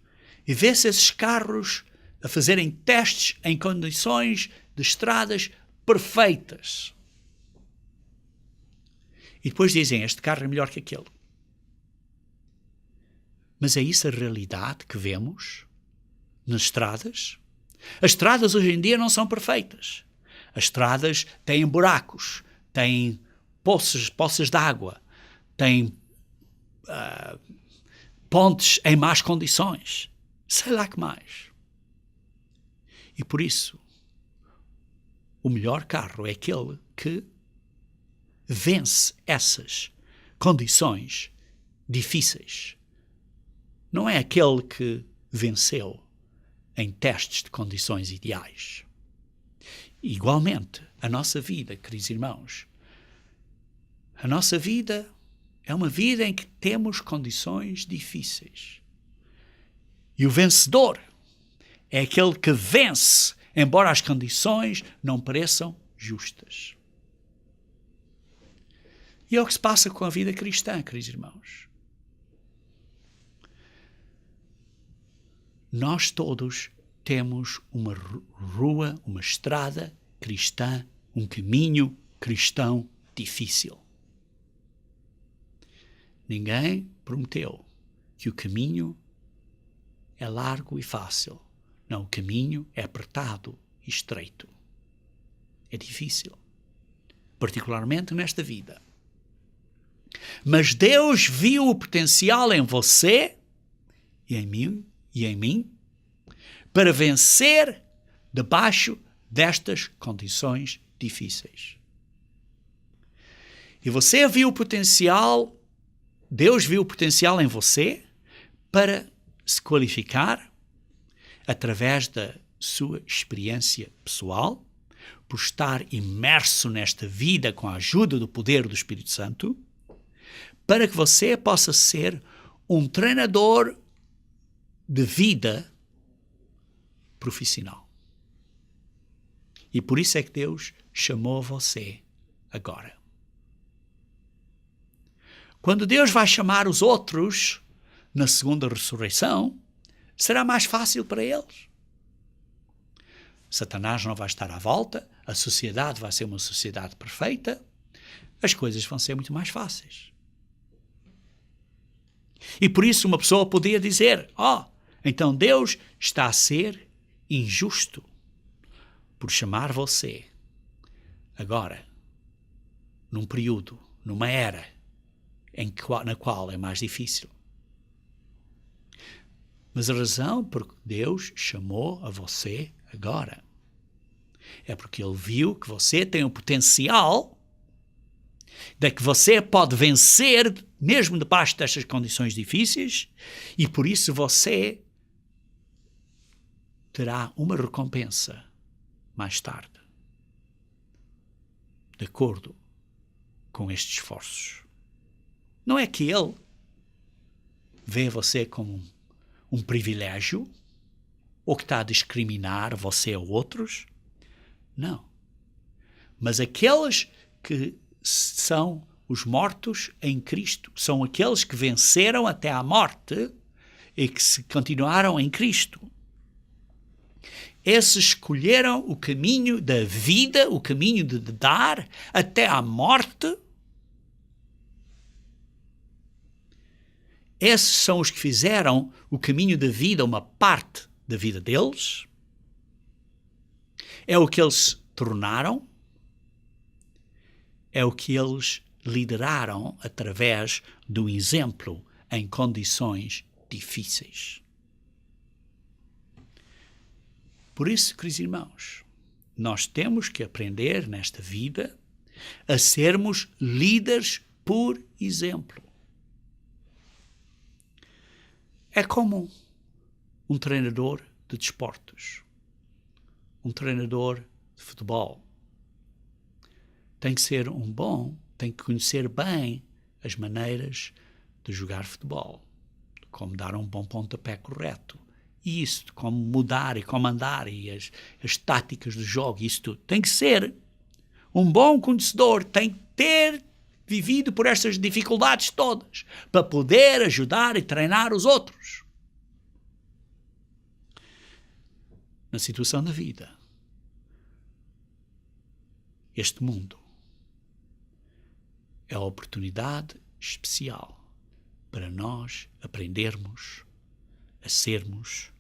e vê se esses carros a fazerem testes em condições de estradas perfeitas. E depois dizem, este carro é melhor que aquele. Mas é isso a realidade que vemos nas estradas? As estradas hoje em dia não são perfeitas. As estradas têm buracos, têm poças de água, têm pontes em más condições. Sei lá que mais. E por isso, o melhor carro é aquele que vence essas condições difíceis. Não é aquele que venceu em testes de condições ideais. Igualmente, a nossa vida, queridos irmãos, a nossa vida é uma vida em que temos condições difíceis. E o vencedor é aquele que vence, embora as condições não pareçam justas. E é o que se passa com a vida cristã, queridos irmãos. Nós todos temos uma rua, uma estrada cristã, um caminho cristão difícil. Ninguém prometeu que o caminho é largo e fácil. Não, o caminho é apertado e estreito. É difícil, particularmente nesta vida. Mas Deus viu o potencial em você e em mim para vencer debaixo destas condições difíceis. E você viu o potencial, Deus viu o potencial em você para se qualificar através da sua experiência pessoal, por estar imerso nesta vida com a ajuda do poder do Espírito Santo, para que você possa ser um treinador de vida profissional. E por isso é que Deus chamou você agora. Quando Deus vai chamar os outros na segunda ressurreição, será mais fácil para eles. Satanás não vai estar à volta, a sociedade vai ser uma sociedade perfeita, as coisas vão ser muito mais fáceis. E por isso uma pessoa podia dizer, então Deus está a ser injusto por chamar você agora, num período, numa era na qual é mais difícil. Mas a razão por que Deus chamou a você agora é porque Ele viu que você tem o potencial de que você pode vencer mesmo debaixo destas condições difíceis, e por isso você terá uma recompensa mais tarde, de acordo com estes esforços. Não é que Ele vê você como um privilégio ou que está a discriminar você ou outros. Não. Mas aqueles que são os mortos em Cristo, são aqueles que venceram até à morte e que se continuaram em Cristo. Esses escolheram o caminho da vida, o caminho de dar até à morte. Esses são os que fizeram o caminho da vida uma parte da vida deles. É o que eles tornaram. É o que eles lideraram através do exemplo em condições difíceis. Por isso, queridos irmãos, nós temos que aprender nesta vida a sermos líderes por exemplo. É como um treinador de desportos, um treinador de futebol. Tem que ser tem que conhecer bem as maneiras de jogar futebol, como dar um bom pontapé correto, e isso, como mudar e comandar, e as táticas do jogo, isso tudo. Tem que ser um bom conhecedor, tem que ter vivido por estas dificuldades todas, para poder ajudar e treinar os outros. Na situação da vida, este mundo é a oportunidade especial para nós aprendermos a sermos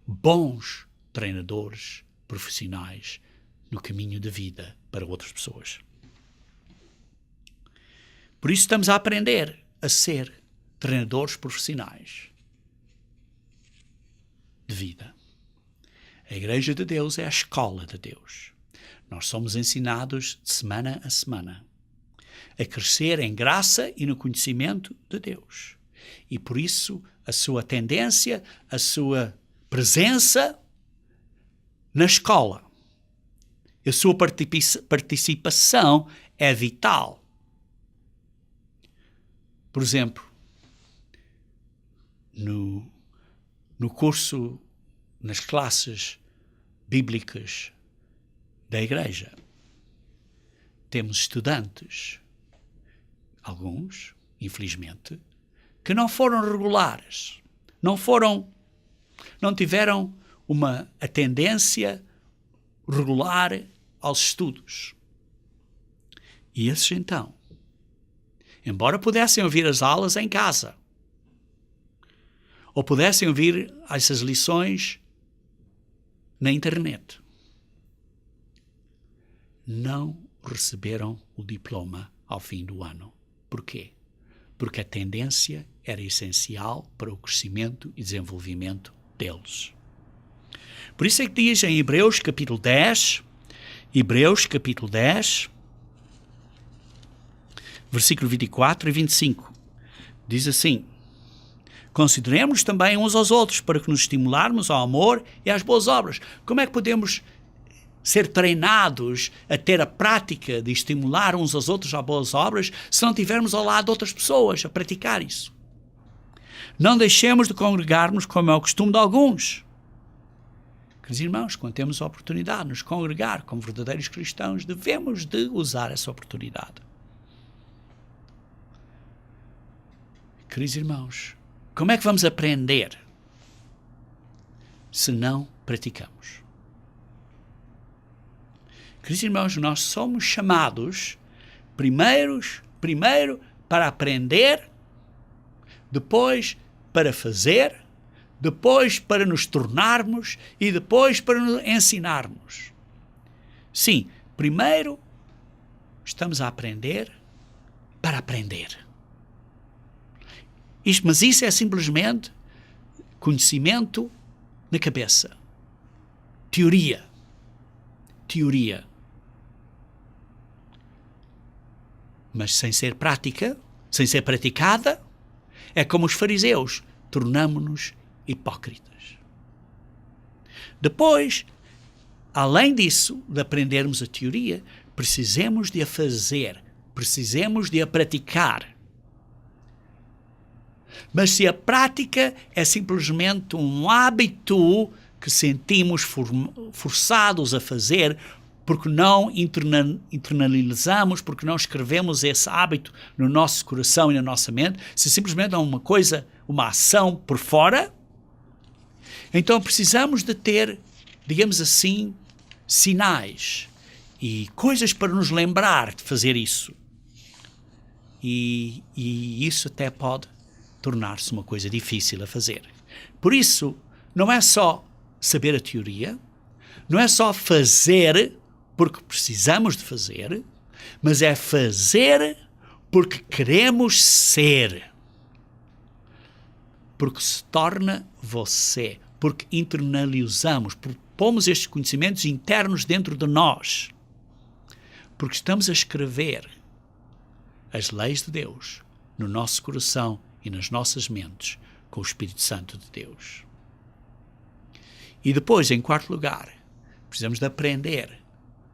bons treinadores profissionais no caminho de vida para outras pessoas. Por isso estamos a aprender a ser treinadores profissionais de vida. A Igreja de Deus é a escola de Deus. Nós somos ensinados de semana a semana a crescer em graça e no conhecimento de Deus. E por isso a sua tendência, a sua presença na escola, a sua participação é vital. Por exemplo, no curso, nas classes bíblicas da Igreja, temos estudantes, alguns, infelizmente, que não foram regulares, não tiveram uma atendência regular aos estudos. E esses, então, embora pudessem ouvir as aulas em casa, ou pudessem ouvir essas lições na internet. Não receberam o diploma ao fim do ano. Porquê? Porque a tendência era essencial para o crescimento e desenvolvimento deles. Por isso é que diz em Hebreus capítulo 10, versículo 24 e 25, diz assim: consideremos também uns aos outros para que nos estimularmos ao amor e às boas obras. Como é que podemos ser treinados a ter a prática de estimular uns aos outros a boas obras se não tivermos ao lado outras pessoas a praticar isso? Não deixemos de congregarmos como é o costume de alguns. Queridos irmãos, quando temos a oportunidade de nos congregar como verdadeiros cristãos, devemos de usar essa oportunidade. Queridos irmãos, como é que vamos aprender se não praticamos? Queridos irmãos, nós somos chamados primeiro para aprender, depois para fazer, depois para nos tornarmos e depois para nos ensinarmos. Sim, primeiro estamos a aprender para aprender. Mas isso é simplesmente conhecimento na cabeça. Teoria. Mas sem ser prática, sem ser praticada, é como os fariseus, tornamo-nos hipócritas. Depois, além disso, de aprendermos a teoria, precisamos de a fazer, precisamos de a praticar. Mas se a prática é simplesmente um hábito que sentimos forçados a fazer, porque não internalizamos, porque não escrevemos esse hábito no nosso coração e na nossa mente, se simplesmente é uma coisa, uma ação por fora, então precisamos de ter, digamos assim, sinais e coisas para nos lembrar de fazer isso. E isso até pode tornar-se uma coisa difícil a fazer. Por isso, não é só saber a teoria, não é só fazer porque precisamos de fazer, mas é fazer porque queremos ser. Porque se torna você, porque internalizamos, porque pomos estes conhecimentos internos dentro de nós, porque estamos a escrever as leis de Deus no nosso coração e nas nossas mentes com o Espírito Santo de Deus. E depois, em quarto lugar, precisamos de aprender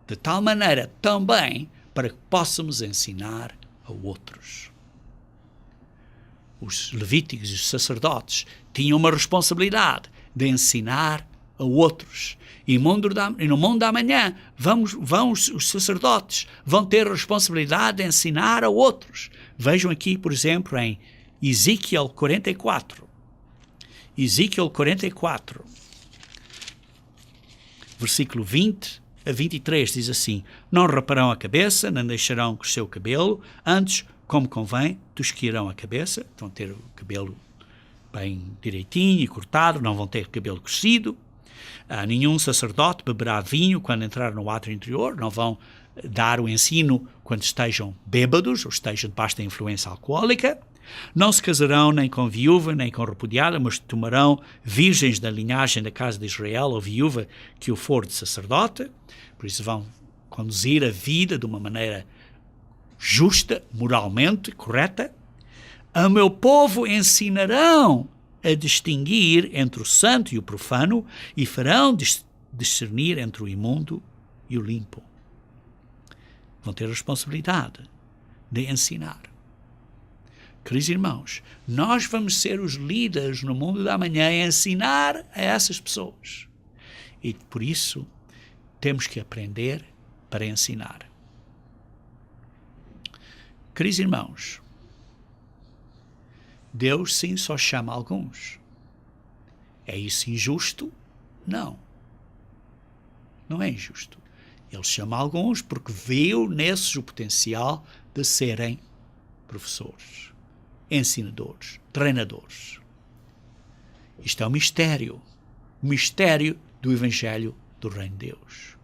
de tal maneira também para que possamos ensinar a outros. Os levíticos e os sacerdotes tinham uma responsabilidade de ensinar a outros. E no mundo da manhã os sacerdotes vão ter a responsabilidade de ensinar a outros. Vejam aqui, por exemplo, em Ezequiel 44. Ezequiel 44, versículo 20 a 23, diz assim: não raparão a cabeça, nem deixarão crescer o cabelo, antes, como convém, tosquirão a cabeça, vão ter o cabelo bem direitinho e cortado, não vão ter cabelo crescido. Nenhum sacerdote beberá vinho quando entrar no átrio interior, não vão dar o ensino quando estejam bêbados ou estejam debaixo da influência alcoólica. Não se casarão nem com viúva, nem com repudiada, mas tomarão virgens da linhagem da casa de Israel ou viúva que o for de sacerdote. Por isso vão conduzir a vida de uma maneira justa, moralmente correta. A meu povo ensinarão a distinguir entre o santo e o profano e farão discernir entre o imundo e o limpo. Vão ter a responsabilidade de ensinar. Queridos irmãos, nós vamos ser os líderes no mundo da manhã a ensinar a essas pessoas. E por isso temos que aprender para ensinar. Queridos irmãos, Deus sim só chama alguns. É isso injusto? Não. Não é injusto. Ele chama alguns porque viu nesses o potencial de serem professores, ensinadores, treinadores. Isto é um mistério do Evangelho do Reino de Deus.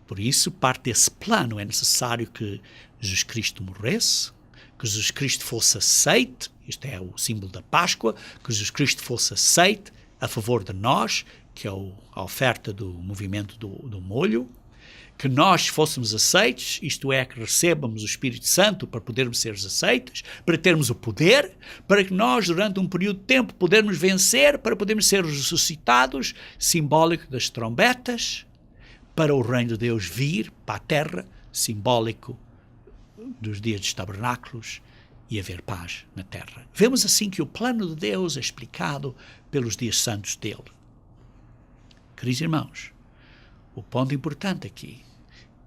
Por isso, parte desse plano é necessário que Jesus Cristo morresse, que Jesus Cristo fosse aceite, isto é o símbolo da Páscoa, que Jesus Cristo fosse aceite a favor de nós, que é a oferta do movimento do molho, que nós fôssemos aceitos, isto é, que recebamos o Espírito Santo para podermos ser aceitos, para termos o poder, para que nós, durante um período de tempo, podermos vencer, para podermos ser ressuscitados, simbólico das trombetas, para o reino de Deus vir para a terra, simbólico dos dias dos tabernáculos, e haver paz na terra. Vemos assim que o plano de Deus é explicado pelos dias santos dele. Queridos irmãos, o ponto importante aqui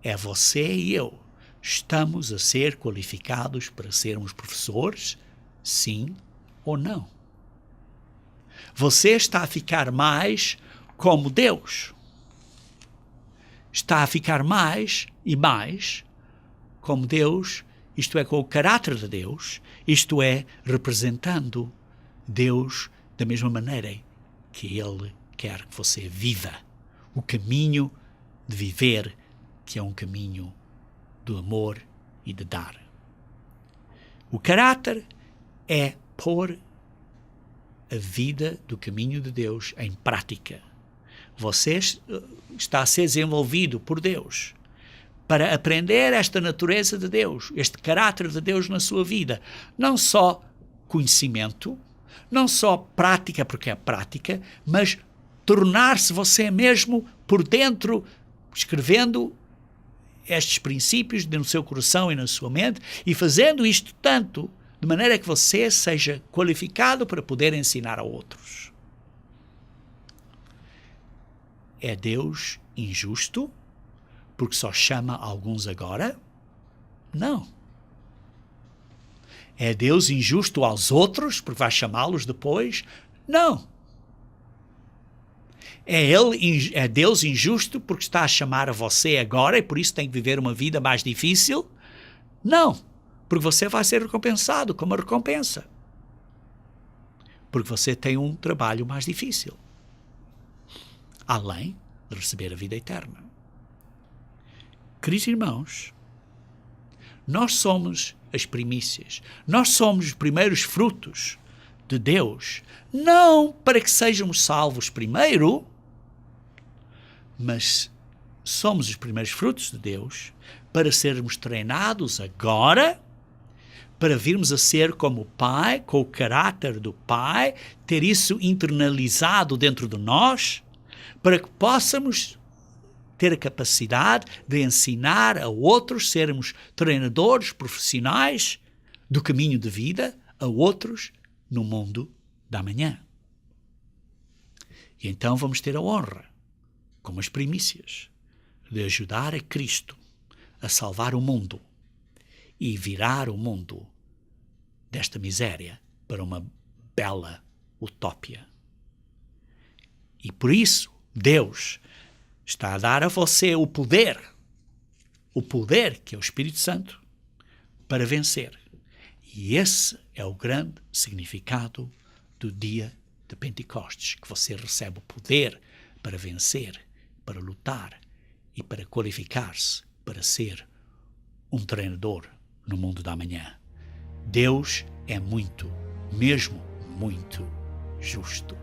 é você e eu estamos a ser qualificados para sermos professores, sim ou não? Você está a ficar mais como Deus. Está a ficar mais e mais como Deus, isto é, com o caráter de Deus, isto é, representando Deus da mesma maneira que Ele quer que você viva. O caminho de viver, que é um caminho do amor e de dar. O caráter é pôr a vida do caminho de Deus em prática. Você está a ser desenvolvido por Deus para aprender esta natureza de Deus, este caráter de Deus na sua vida. Não só conhecimento, não só prática, porque é prática, mas tornar-se você mesmo por dentro, escrevendo estes princípios no seu coração e na sua mente, e fazendo isto tanto, de maneira que você seja qualificado para poder ensinar a outros. É Deus injusto porque só chama alguns agora? Não. É Deus injusto aos outros porque vai chamá-los depois? Não. É Deus injusto porque está a chamar a você agora e por isso tem que viver uma vida mais difícil? Não. Porque você vai ser recompensado com uma recompensa. Porque você tem um trabalho mais difícil. Além de receber a vida eterna. Queridos irmãos, nós somos as primícias, nós somos os primeiros frutos de Deus, não para que sejamos salvos primeiro, mas somos os primeiros frutos de Deus para sermos treinados agora, para virmos a ser como o Pai, com o caráter do Pai, ter isso internalizado dentro de nós, para que possamos ter a capacidade de ensinar a outros, sermos treinadores profissionais do caminho de vida a outros no mundo da manhã. E então vamos ter a honra, como as primícias, de ajudar a Cristo a salvar o mundo e virar o mundo desta miséria para uma bela utópia. E por isso, Deus está a dar a você o poder que é o Espírito Santo, para vencer. E esse é o grande significado do dia de Pentecostes, que você recebe o poder para vencer, para lutar e para qualificar-se para ser um treinador no mundo da manhã. Deus é muito, mesmo muito justo.